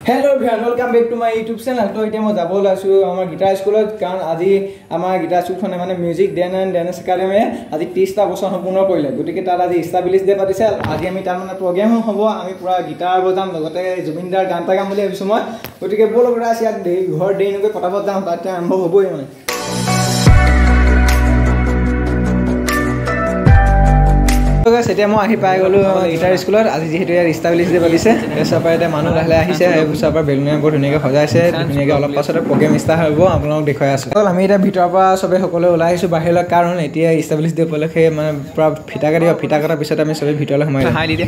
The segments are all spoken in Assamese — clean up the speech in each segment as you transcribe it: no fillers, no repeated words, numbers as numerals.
Hello everyone, welcome back to my YouTube channel. So today I যাব লাইছো আমাৰ গিটাৰ স্কুলত কাৰণ আজি আমাৰ গিটাৰ স্কুলখনে মানে মিউজিক ডেন্স একাডেমি আজি 30টা বছৰ সম্পূৰ্ণ কৰিলে গতিকে তাত আজি এষ্টাবলিশ ডে পাতিছে আজি আমি তাৰ মানে প্ৰগ্ৰাম হ'ব আমি পুৰা গিটাৰ বজাম লগতে জুবিনদাৰ গান এটা গাম বুলি ভাবিছো মই গতিকে বল কৰা আছে ইয়াত ঘৰ দেইনকৈ পটাপট যাম তাত আৰম্ভ হ'বই মানে সেটা মই আহি পাই গলো গিটাৰ স্কুলত আজি যেহেতু ইয়াৰ এষ্টাবলিশ ডে পাতিছে তাৰপাছতে মানুহ লাহে আহিছে তাৰপাছৰ বেলুনে বৰ ধুনীয়াকৈ সজাইছে ধুনীয়াকৈ অলপ পাছতে প্ৰগ্ৰাম ষ্টাৰ্ট হ'ব আপোনালোক দেখুৱাই আছো আমি এটা ভিতৰৰ পৰা সবে সকলো ওলাই আহিছো বাহিৰলৈ কাৰণ এতিয়া এষ্টাবলিশ ডে উপলক্ষে মানে পুৰা ফিটা কাটাৰ পিছত আমি সবে ভিতৰলৈ সোমাই হাই দি দে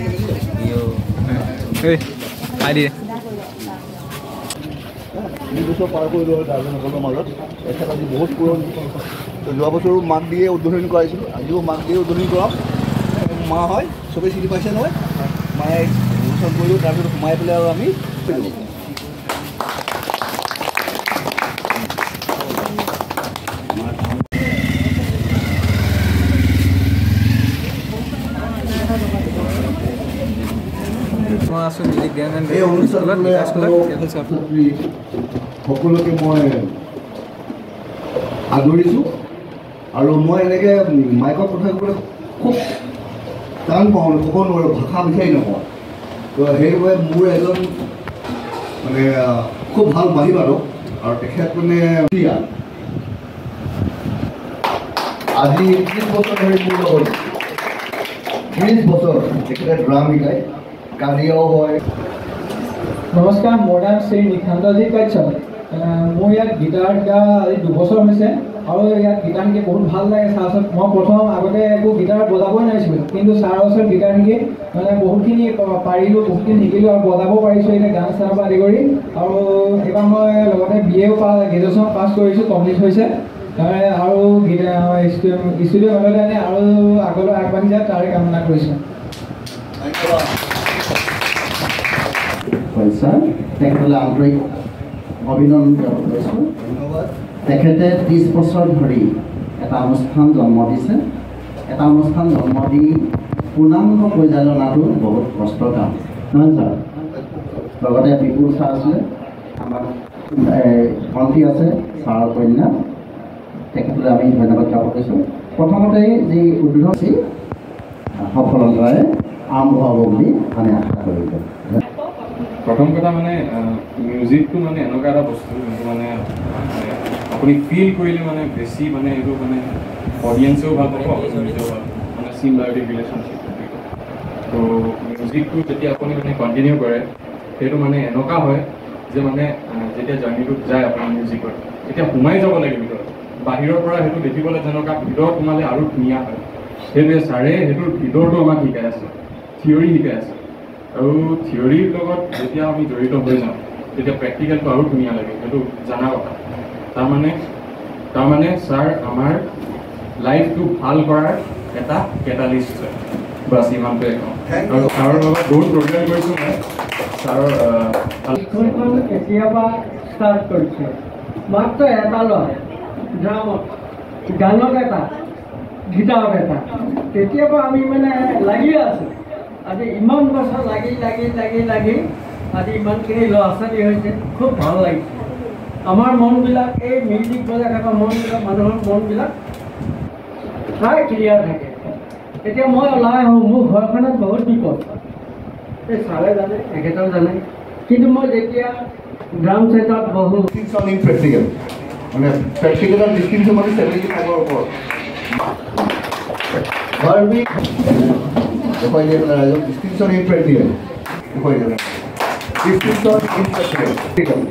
হাই দি দে পাৰ কৰি লোৱা গাৰ্জেনসকলৰ মাজত এখেত আজি বহুত পুৰণি যোৱা বছৰো মাক দিয়ে উদ্বোধন কৰাইছিলোঁ আজিও মাক দিয়ে উদ্বোধন কৰাম মা হয় চবেই চিনি পাইছে নহয় মায়ে উদ্বোধন কৰিলোঁ তাৰপিছত সোমাই পেলাই আৰু আমি এই অনুষ্ঠানলৈ সকলোকে মই আদৰিছোঁ আৰু মই এনেকৈ মাইকত কথা ক'বলৈ খুব টান পাওঁ ক'ব নোৱাৰোঁ ভাষা বিচাৰি নাপাওঁ তো সেইবাবে মোৰ এজন মানে খুব ভাল বাঢ়ি বাদক আৰু তেখেত মানে আজি 30 বছৰ ধৰি মোৰ লগত 30 বছৰ তেখেতে ড্ৰাম শিকায় কাজিয়াও হয় নমস্কাৰ মোৰ নাম শ্ৰী নিখান্তজি কাশ্যপ মোৰ ইয়াত গিটাৰ শিকা আজি 2 বছৰ হৈছে আৰু ইয়াত গিটাৰ শিকি বহুত ভাল লাগে ছাৰক মই প্ৰথম আগতে একো গিটাৰ বজাবই নোৱাৰিছিলোঁ কিন্তু ছাৰৰ ওচৰত গিটাৰ শিকি মানে বহুতখিনি পাৰিলোঁ বহুতখিনি শিকিলোঁ আৰু বজাব পাৰিছোঁ এতিয়া গান চানৰ পৰা আদি কৰি আৰু এইবাৰ মই লগতে BA গ্ৰেজুৱেশ্যন পাছ কৰিছোঁ কমপ্লিট হৈছে আৰু ষ্টুডিঅ' মেলতে আনি আৰু আগলৈ আগবাঢ়ি যায় তাৰে কামনা কৰিছোঁ তেখেতলৈ আন্তৰিক অভিনন্দন জ্ঞাপন কৰিছোঁ ধন্যবাদ তেখেতে 30 বছৰ ধৰি এটা অনুষ্ঠান জন্ম দিছে এটা অনুষ্ঠান জন্ম দি পূৰ্ণাংগ পৰিচালনাটো বহুত কষ্টৰ কাম নহয় ছাৰ লগতে বিপুল ছাৰ আছিলে আমাৰ ভণ্টি আছে ছাৰৰ কন্যা তেখেতলৈ আমি ধন্যবাদ জ্ঞাপন কৰিছোঁ প্ৰথমতে যি উদ্বোধন সফলতাৰে আৰম্ভ হ'ব বুলি আমি আশা কৰিছোঁ প্ৰথম কথা মানে মিউজিকটো মানে এনেকুৱা এটা বস্তু যোনটো মানে আপুনি ফিল কৰিলে মানে বেছি মানে এইটো মানে অডিয়েঞ্চেও ভাল পাব আপুনি নিজেও ভাল পাব মানে চিমিলাৰিটি ৰিলেশ্যনশ্বিপ তো মিউজিকটো যেতিয়া আপুনি মানে কণ্টিনিউ কৰে সেইটো মানে এনেকুৱা হয় যে মানে যেতিয়া জাৰ্ণিটোত যায় আপুনি মিউজিকত তেতিয়া সোমাই যাব লাগে ভিতৰত বাহিৰৰ পৰা সেইটো দেখিবলৈ যেনেকুৱা ভিতৰত সোমালে আৰু ধুনীয়া হয় সেইটোৱে ছাৰে সেইটোৰ ভিতৰটো আমাক শিকাই আছে থিয়ৰী শিকাই আছে আৰু থিয়ৰীৰ লগত যেতিয়া আমি জড়িত হৈ যাওঁ তেতিয়া প্ৰেক্টিকেলটো আৰু ধুনীয়া লাগে সেইটো জনা কথা তাৰমানে ছাৰ আমাৰ লাইফটো ভাল কৰাৰ এটা কেটালিষ্ট হয় বাছ ইমানটোৱে কওঁ আৰু ছাৰৰ লগত বহুত প্ৰগ্ৰেম কৰিছোঁ মই ছাৰৰ কেতিয়াবা ষ্টাৰ্ট কৰিছে মাত্ৰ এটা লয় ড্ৰামত গানত এটা গীটাৰত এটা তেতিয়াৰ পৰা আমি মানে লাগি আছোঁ আজি ইমান বছৰ লাগি আজি ইমানখিনি ল'ৰা ছোৱালী হৈছে খুব ভাল লাগিছে আমাৰ মনবিলাক এই মিউজিক বজাই থকা মনবিলাক মানুহৰ মনবিলাক প্ৰায় ক্লিয়াৰ থাকে এতিয়া মই ওলাই আহোঁ মোৰ ঘৰখনত বহুত বিপদ এই ছাৰে জানে এখেতেও জানে কিন্তু মই যেতিয়া ড্ৰাম ছেটত বহোঁ প্ৰেক্টিকেল মানে প্ৰেক্টিকেলৰ ডিষ্টিংটো মানে 75ৰ ওপৰত দেখুৱাই দিয়ে পেলাই ৰাইজক ডিষ্টিংশ্যন ইন প্ৰেক্টিকেল দেখুৱাই দিয়ে ডিষ্টিংশ্যন ইন প্ৰেক্টিকেল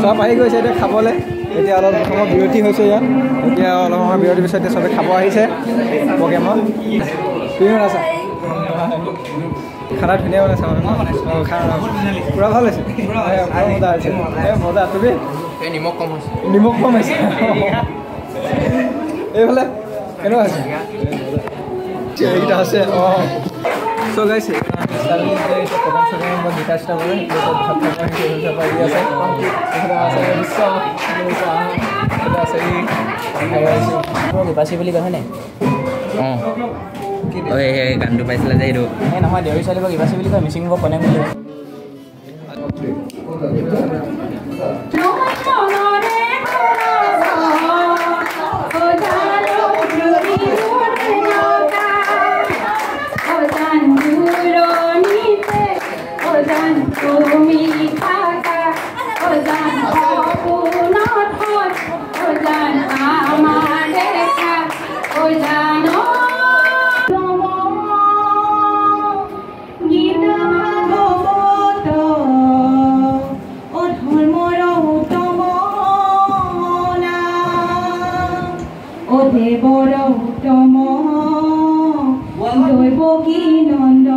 চব আহি গৈছে এতিয়া খাবলৈ এতিয়া অলপ সময় বিৰতি হৈছে ইয়াত এতিয়া অলপ সময় বিৰতিৰ পিছত এতিয়া চবে খাব আহিছে প্ৰগ্ৰেমত তুমি বনাইছা খানা ধুনীয়া বনাইছা মানে খানা পূৰা ভাল হৈছে মজা হৈছে মজা তুমি নিমখ কম হৈছে এইফালে কেনেকুৱা হৈছে এইকেইটা আছে অঁ চ' গাইছে প্ৰগ্ৰাম চগ্ৰাম বা গীটাৰ চিটাৰ কৰে বিপাচী বুলি কয় হয়নে অঁ এই গানটো পাইছিলে যে এইটো এই নহয় দেউৰী ছোৱালী বিপাচী বুলি কয় মিচিং কনেক বুলি কয় দেৱৰ উত্তম দৈৱকী নন্দ